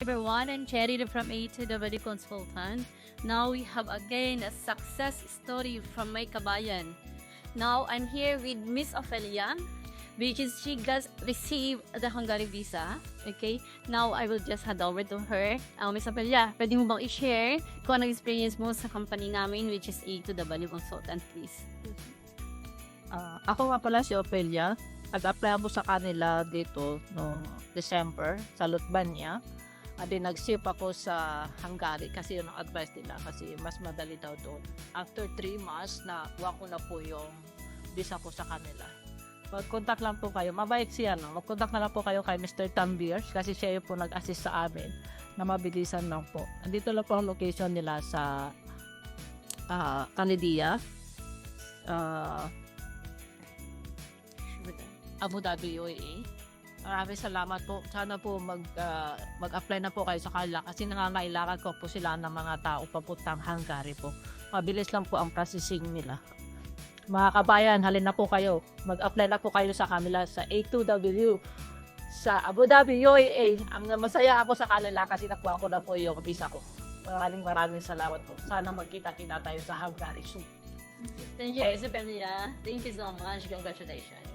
everyone, and Cherry from A to W Consultant. Now we have again a success story from my kabayan. Now I'm here with Miss Ophelia, which is she just received the Hungary visa. Okay, now I will just hand over to her. Miss Ophelia, pwede mo bang i-share kung anong experience mo sa company namin, which is A to W Consultant, please? Ako nga pala si Ophelia. Nag-apply ako sa kanila dito noong December sa Lutbania. At then nag-ship ako sa Hungary kasi yun ang advice nila kasi mas madali daw doon. After 3 months, nakuha ko na po yung visa ko sa kanila. Mag-contact lang po kayo. Mabait siya, no? Mag-contact na lang po kayo kay Mr. Tambiers kasi siya yung po nag-assist sa amin na mabilisan lang po. Andito lang po ang location nila sa Canada. Abu Dhabi, UAE. Maraming salamat po. Sana po mag-apply na po kayo sa kanila kasi nangangailangan ko po sila ng mga tao papuntang Hungary po. Mabilis lang po ang processing nila. Mga kabayan, halin na po kayo. Mag-apply na po kayo sa kanila sa A2W sa Abu Dhabi, UAE. Ang masaya ako sa kanila kasi nakuha ko na po yung visa ko. Maraming salamat po. Sana magkita-kita tayo sa Hungary soon. Thank you, Miss Ophelia. Thank you so much. Congratulations.